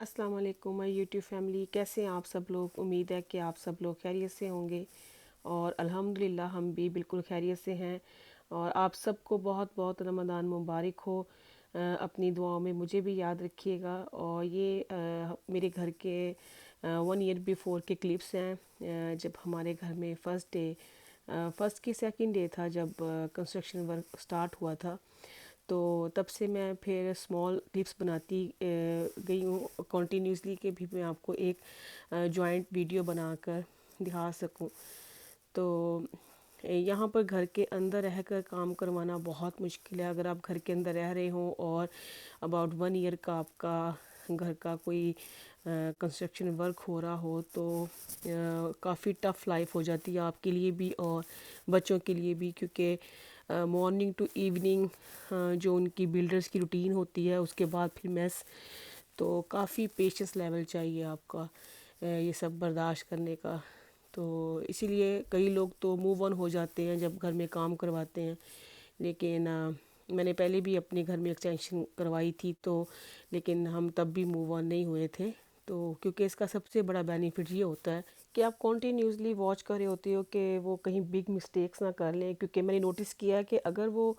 अस्सलाम वालेकुम my YouTube family, कैसे हैं आप सब लोग। उम्मीद है कि आप सब लोग खैरियत से होंगे और अल्हम्दुलिल्लाह हम भी बिल्कुल खैरियत से हैं। और आप सबको बहुत बहुत रमज़ान मुबारक हो। अपनी दुआओं में मुझे भी याद रखिएगा। और ये मेरे घर के 1 ईयर बिफोर के क्लिप्स हैं, जब हमारे घर में फर्स्ट की सेकंड डे था जब कंस्ट्रक्शन वर्क स्टार्ट हुआ था। तो तब से मैं फिर स्मॉल क्लिप्स बनाती गई हूँ कॉन्टीन्यूसली, कि भी मैं आपको एक जॉइंट वीडियो बनाकर दिखा सकूँ। तो यहाँ पर घर के अंदर रहकर काम करवाना बहुत मुश्किल है। अगर आप घर के अंदर रह रहे हो और अबाउट 1 ईयर का आपका घर का कोई कंस्ट्रक्शन वर्क हो रहा हो, तो काफ़ी टफ़ लाइफ हो जाती है आपके लिए भी और बच्चों के लिए भी, क्योंकि मॉर्निंग टू इवनिंग जो उनकी बिल्डर्स की रूटीन होती है, उसके बाद फिर मेस। तो काफ़ी पेशेंस लेवल चाहिए आपका ये सब बर्दाश्त करने का। तो इसीलिए कई लोग तो मूव ऑन हो जाते हैं जब घर में काम करवाते हैं। लेकिन मैंने पहले भी अपने घर में एक्सटेंशन करवाई थी, तो लेकिन हम तब भी मूव ऑन नहीं हुए थे। तो क्योंकि इसका सबसे बड़ा बेनिफिट ये होता है कि आप कॉन्टीन्यूसली वॉच कर रहे होते हो कि वो कहीं बिग मिस्टेक्स ना कर लें। क्योंकि मैंने नोटिस किया है कि अगर वो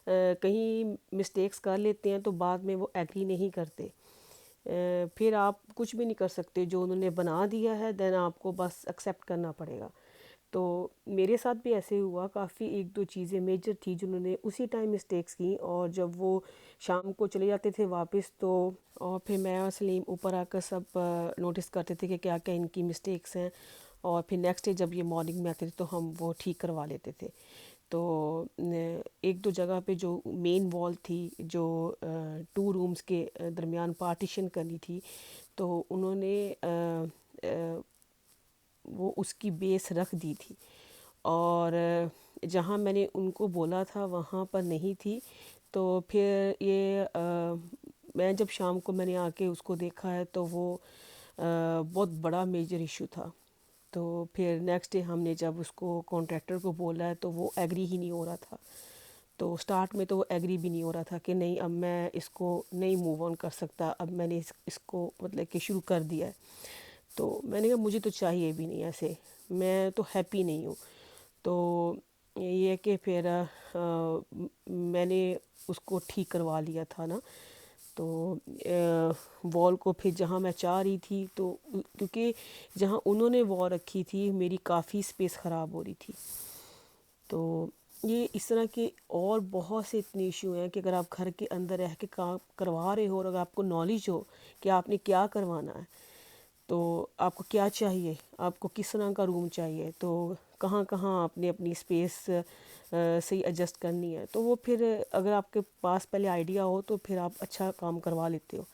कहीं मिस्टेक्स कर लेते हैं तो बाद में वो एग्री नहीं करते। फिर आप कुछ भी नहीं कर सकते, जो उन्होंने बना दिया है देन आपको बस एक्सेप्ट करना पड़ेगा। तो मेरे साथ भी ऐसे हुआ, काफ़ी एक दो चीज़ें मेजर थी जिन्होंने उसी टाइम मिस्टेक्स की, और जब वो शाम को चले जाते थे वापस, तो और फिर मैं और सलीम ऊपर आकर सब नोटिस करते थे कि क्या क्या इनकी मिस्टेक्स हैं। और फिर नेक्स्ट डे जब ये मॉर्निंग में आते थे तो हम वो ठीक करवा लेते थे। तो एक दो जगह पे जो मेन वॉल थी, जो 2 रूम्स के दरमियान पार्टीशन करनी थी, तो उन्होंने वो उसकी बेस रख दी थी। और जहाँ मैंने उनको बोला था वहाँ पर नहीं थी। तो फिर ये मैं जब शाम को मैंने आके उसको देखा है, तो वो बहुत बड़ा मेजर इशू था। तो फिर नेक्स्ट डे हमने जब उसको कॉन्ट्रैक्टर को बोला है, तो वो एग्री ही नहीं हो रहा था। तो स्टार्ट में तो वो एग्री भी नहीं हो रहा था कि नहीं, अब मैं इसको नहीं मूव ऑन कर सकता, अब मैंने इसको मतलब कि शुरू कर दिया है। तो मैंने कहा मुझे तो चाहिए भी नहीं ऐसे, मैं तो हैप्पी नहीं हूँ। तो ये है कि फिर मैंने उसको ठीक करवा लिया था ना। तो वॉल को फिर जहाँ मैं चाह रही थी, तो क्योंकि जहाँ उन्होंने वॉल रखी थी मेरी काफ़ी स्पेस ख़राब हो रही थी। तो ये इस तरह के और बहुत से इतने इशू हैं कि अगर आप घर के अंदर रह के काम करवा रहे हो और अगर आपको नॉलेज हो कि आपने क्या करवाना है, तो आपको क्या चाहिए, आपको किस तरह का रूम चाहिए, तो कहाँ कहाँ आपने अपनी स्पेस सही एडजस्ट करनी है, तो वो फिर अगर आपके पास पहले आइडिया हो तो फिर आप अच्छा काम करवा लेते हो।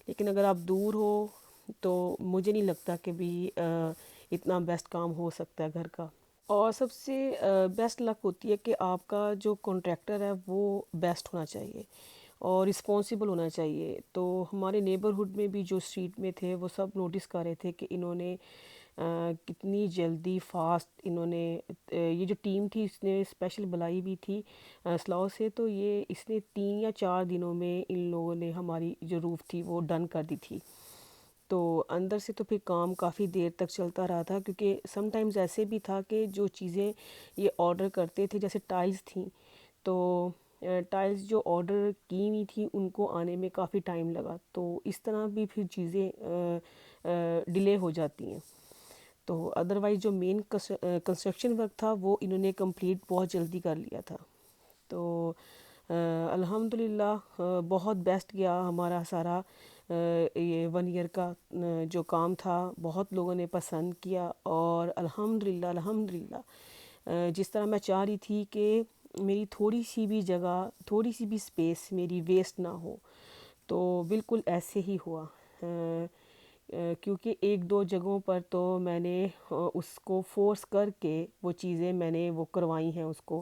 लेकिन अगर आप दूर हो तो मुझे नहीं लगता कि भी इतना बेस्ट काम हो सकता है घर का। और सबसे बेस्ट लक होती है कि आपका जो कॉन्ट्रैक्टर है वो बेस्ट होना चाहिए और रिस्पॉन्सिबल होना चाहिए। तो हमारे नेबरहुड में भी जो स्ट्रीट में थे वो सब नोटिस कर रहे थे कि इन्होंने कितनी जल्दी फास्ट इन्होंने ये जो टीम थी इसने स्पेशल बुलाई भी थी स्लाव से। तो ये इसने 3 या 4 दिनों में इन लोगों ने हमारी जो रूफ़ थी वो डन कर दी थी। तो अंदर से तो फिर काम काफ़ी देर तक चलता रहा था, क्योंकि समटाइम्स ऐसे भी था कि जो चीज़ें ये ऑर्डर करते थे, जैसे टाइल्स थी, तो टाइल्स जो ऑर्डर की हुई थी उनको आने में काफ़ी टाइम लगा। तो इस तरह भी फिर चीज़ें डिले हो जाती हैं। तो अदरवाइज़ जो मेन कंस्ट्रक्शन वर्क था वो इन्होंने कंप्लीट बहुत जल्दी कर लिया था। तो अल्हम्दुलिल्लाह बहुत बेस्ट गया हमारा सारा ये 1 ईयर का जो काम था, बहुत लोगों ने पसंद किया। और अल्हम्दुलिल्लाह अल्हम्दुलिल्लाह जिस तरह मैं चाह रही थी कि मेरी थोड़ी सी भी जगह, थोड़ी सी भी स्पेस मेरी वेस्ट ना हो, तो बिल्कुल ऐसे ही हुआ। क्योंकि एक दो जगहों पर तो मैंने उसको फोर्स करके वो चीज़ें मैंने वो करवाई हैं उसको,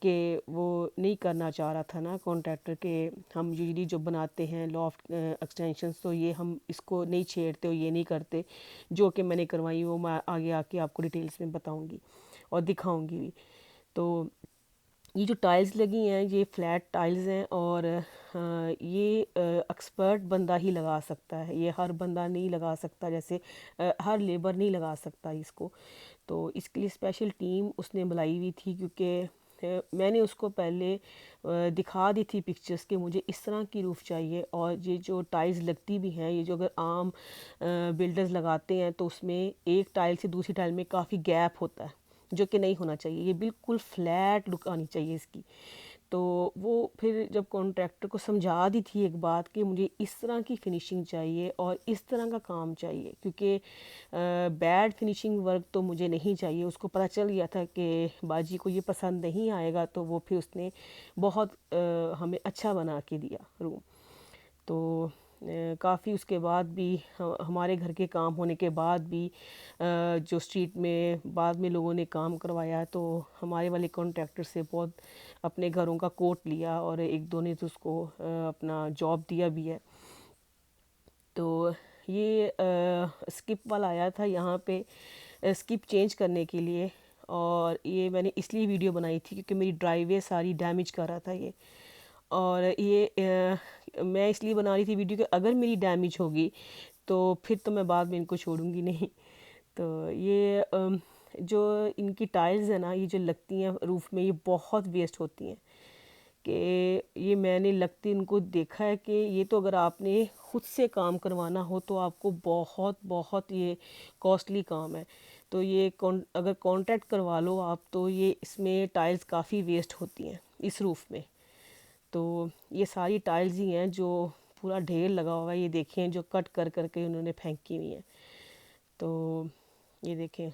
कि वो नहीं करना चाह रहा था ना कॉन्ट्रैक्टर के। हम यूजली जो बनाते हैं लॉफ्ट एक्सटेंशंस, तो ये हम इसको नहीं छेड़ते और ये नहीं करते। जो कि मैंने करवाई वो मैं आगे आके आपको डिटेल्स में बताऊंगी और दिखाऊंगी भी। तो ये जो टाइल्स लगी हैं ये फ्लैट टाइल्स हैं, और ये एक्सपर्ट बंदा ही लगा सकता है, ये हर बंदा नहीं लगा सकता, जैसे हर लेबर नहीं लगा सकता इसको। तो इसके लिए स्पेशल टीम उसने बुलाई हुई थी, क्योंकि मैंने उसको पहले दिखा दी थी पिक्चर्स के मुझे इस तरह की रूफ़ चाहिए। और ये जो टाइल्स लगती भी हैं, ये जो अगर आम बिल्डर्स लगाते हैं तो उसमें एक टाइल से दूसरी टाइल में काफ़ी गैप होता है, जो कि नहीं होना चाहिए। ये बिल्कुल फ्लैट लुक आनी चाहिए इसकी। तो वो फिर जब कॉन्ट्रैक्टर को समझा दी थी एक बात कि मुझे इस तरह की फ़िनिशिंग चाहिए और इस तरह का काम चाहिए, क्योंकि बैड फिनिशिंग वर्क तो मुझे नहीं चाहिए। उसको पता चल गया था कि बाजी को ये पसंद नहीं आएगा, तो वो फिर उसने बहुत हमें अच्छा बना के दिया रूम। तो काफ़ी उसके बाद भी हमारे घर के काम होने के बाद भी जो स्ट्रीट में बाद में लोगों ने काम करवाया, तो हमारे वाले कॉन्ट्रैक्टर से बहुत अपने घरों का कोट लिया, और एक दो ने तो उसको अपना जॉब दिया भी है। तो ये स्किप वाला आया था यहाँ पे स्किप चेंज करने के लिए, और ये मैंने इसलिए वीडियो बनाई थी क्योंकि मेरी ड्राइवे सारी डैमेज कर रहा था ये। और ये मैं इसलिए बना रही थी वीडियो कि अगर मेरी डैमेज होगी तो फिर तो मैं बाद में इनको छोड़ूंगी नहीं। तो ये जो इनकी टाइल्स है ना, ये जो लगती हैं रूफ़ में, ये बहुत वेस्ट होती हैं। कि ये मैंने लगते इनको देखा है कि ये तो अगर आपने खुद से काम करवाना हो तो आपको बहुत बहुत ये कॉस्टली काम है। तो ये अगर कॉन्ट्रैक्ट करवा लो आप, तो ये इसमें टाइल्स काफ़ी वेस्ट होती हैं इस रूफ़ में। तो ये सारी टाइल्स ही हैं जो पूरा ढेर लगा हुआ है, ये देखें जो कट कर करके उन्होंने फेंकी हुई हैं। तो ये देखें,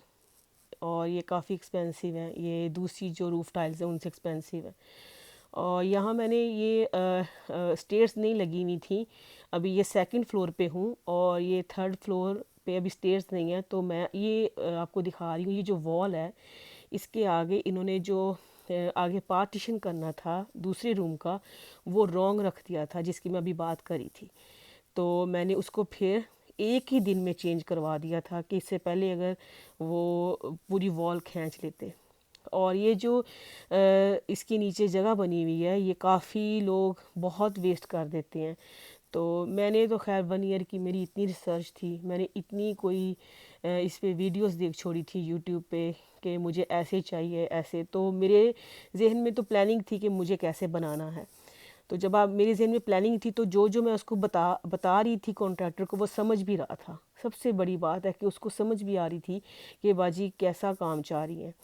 और ये काफ़ी एक्सपेंसिव है, ये दूसरी जो रूफ़ टाइल्स हैं उनसे एक्सपेंसिव है। और यहाँ मैंने ये स्टेयर्स नहीं लगी हुई थी, अभी ये सेकंड फ्लोर पे हूँ और ये थर्ड फ्लोर पे अभी स्टेयर्स नहीं है। तो मैं ये आपको दिखा रही हूँ, ये जो वॉल है इसके आगे इन्होंने जो आगे पार्टीशन करना था दूसरे रूम का, वो रॉन्ग रख दिया था, जिसकी मैं अभी बात करी थी। तो मैंने उसको फिर एक ही दिन में चेंज करवा दिया था, कि इससे पहले अगर वो पूरी वॉल खींच लेते। और ये जो इसके नीचे जगह बनी हुई है, ये काफ़ी लोग बहुत वेस्ट कर देते हैं। तो मैंने तो खैर 1 ईयर की मेरी इतनी रिसर्च थी, मैंने इतनी कोई इस पे वीडियोस देख छोड़ी थी यूट्यूब पे कि मुझे ऐसे चाहिए ऐसे। तो मेरे जहन में तो प्लानिंग थी कि मुझे कैसे बनाना है। तो जब आप मेरे जहन में प्लानिंग थी, तो जो जो मैं उसको बता रही थी कॉन्ट्रैक्टर को, वो समझ भी रहा था। सबसे बड़ी बात है कि उसको समझ भी आ रही थी कि बाजी कैसा काम चाह रही है।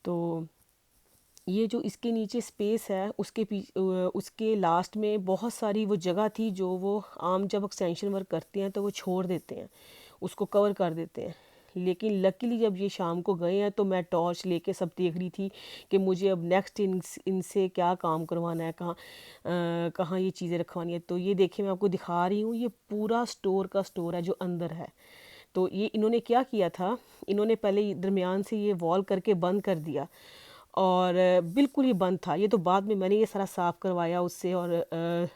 तो ये जो इसके नीचे स्पेस है, उसके लास्ट में बहुत सारी वो जगह थी जो वो आम जब एक्सटेंशन वर्क करते हैं तो वो छोड़ देते हैं, उसको कवर कर देते हैं। लेकिन लकीली जब ये शाम को गए हैं तो मैं टॉर्च लेके सब देख रही थी कि मुझे अब नेक्स्ट इनसे क्या काम करवाना है, कहाँ ये चीज़ें रखवानी है। तो ये देखिए, मैं आपको दिखा रही हूँ, ये पूरा स्टोर का स्टोर है जो अंदर है। तो ये इन्होंने क्या किया था, इन्होंने पहले दरमियान से ये वॉल करके बंद कर दिया, और बिल्कुल ही बंद था। ये तो बाद में मैंने ये सारा साफ़ करवाया उससे, और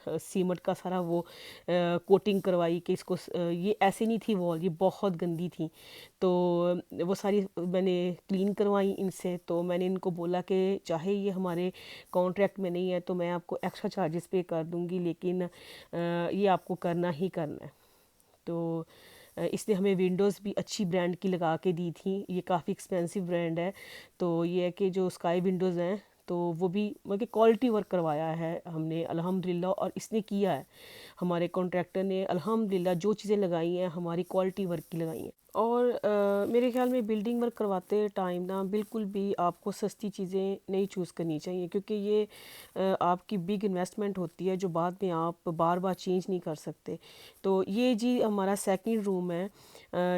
सीमेंट का सारा वो कोटिंग करवाई कि इसको ये ऐसे नहीं थी वॉल, ये बहुत गंदी थी। तो वो सारी मैंने क्लीन करवाई इनसे। तो मैंने इनको बोला कि चाहे ये हमारे कॉन्ट्रैक्ट में नहीं है तो मैं आपको एक्स्ट्रा चार्जेस पे कर दूँगी, लेकिन ये आपको करना ही करना है। तो इसने हमें विंडोज़ भी अच्छी ब्रांड की लगा के दी थी, ये काफ़ी एक्सपेंसिव ब्रांड है। तो ये है कि जो स्काई विंडोज़ हैं, तो वो भी मतलब क्वालिटी वर्क करवाया है हमने अल्हम्दुलिल्लाह, और इसने किया है, हमारे कॉन्ट्रैक्टर ने अल्हम्दुलिल्लाह जो चीज़ें लगाई हैं हमारी क्वालिटी वर्क की लगाई हैं। और मेरे ख्याल में बिल्डिंग वर्क करवाते टाइम ना बिल्कुल भी आपको सस्ती चीज़ें नहीं चूज़ करनी चाहिए, क्योंकि ये आपकी बिग इन्वेस्टमेंट होती है जो बाद में आप बार बार चेंज नहीं कर सकते। तो ये जी हमारा सेकंड रूम है,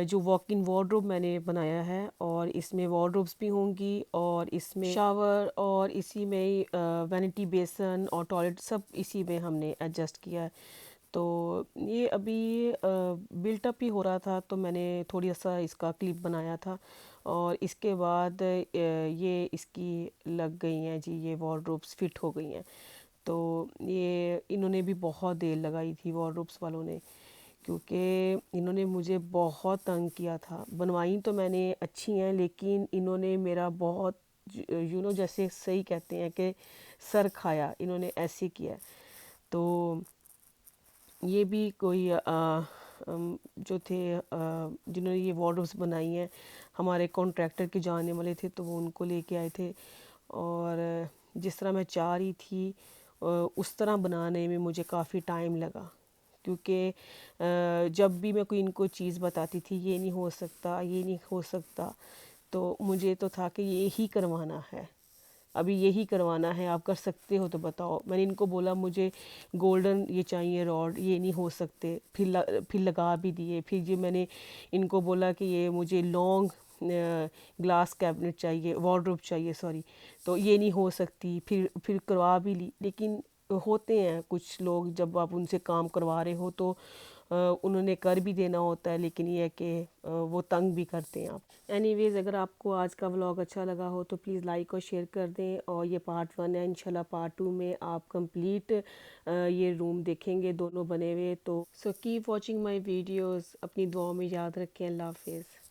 जो वॉक इन वार्डरोब मैंने बनाया है, और इसमें वार्डरोब्स भी होंगी, और इसमें शावर, और इसी में ही वैनिटी बेसन और टॉयलेट सब इसी में हमने एडजस्ट किया है। तो ये अभी बिल्टअप ही हो रहा था, तो मैंने थोड़ी सा इसका क्लिप बनाया था, और इसके बाद ये इसकी लग गई हैं जी, ये वार्डरोब्स फिट हो गई हैं। तो ये इन्होंने भी बहुत देर लगाई थी वार्डरोब्स वालों ने, क्योंकि इन्होंने मुझे बहुत तंग किया था। बनवाई तो मैंने अच्छी हैं, लेकिन इन्होंने मेरा बहुत जैसे सही कहते हैं कि सर खाया, इन्होंने ऐसे किया है। तो ये भी कोई जो थे जिन्होंने ये वार्डरोब्स बनाई हैं हमारे कॉन्ट्रैक्टर के जानने वाले थे, तो वो उनको लेके आए थे। और जिस तरह मैं चाह रही थी उस तरह बनाने में मुझे काफ़ी टाइम लगा, क्योंकि जब भी मैं कोई इनको चीज़ बताती थी ये नहीं हो सकता, ये नहीं हो सकता, तो मुझे तो था कि ये ही करवाना है, अभी यही करवाना है, आप कर सकते हो तो बताओ। मैंने इनको बोला मुझे गोल्डन ये चाहिए रॉड, ये नहीं हो सकते, फिर लगा भी दिए। फिर ये मैंने इनको बोला कि ये मुझे लॉन्ग ग्लास कैबिनेट चाहिए, वार्डरोब चाहिए सॉरी, तो ये नहीं हो सकती, फिर करवा भी ली। लेकिन होते हैं कुछ लोग, जब आप उनसे काम करवा रहे हो तो उन्होंने कर भी देना होता है, लेकिन ये है कि वो तंग भी करते हैं आप। एनीवेज़, अगर आपको आज का व्लॉग अच्छा लगा हो तो प्लीज़ लाइक और शेयर कर दें। और ये पार्ट 1 है, इंशाल्लाह पार्ट 2 में आप कंप्लीट ये रूम देखेंगे दोनों बने हुए। तो so keep watching my videos, अपनी दुआओं में याद रखें। अल्लाह हाफिज़।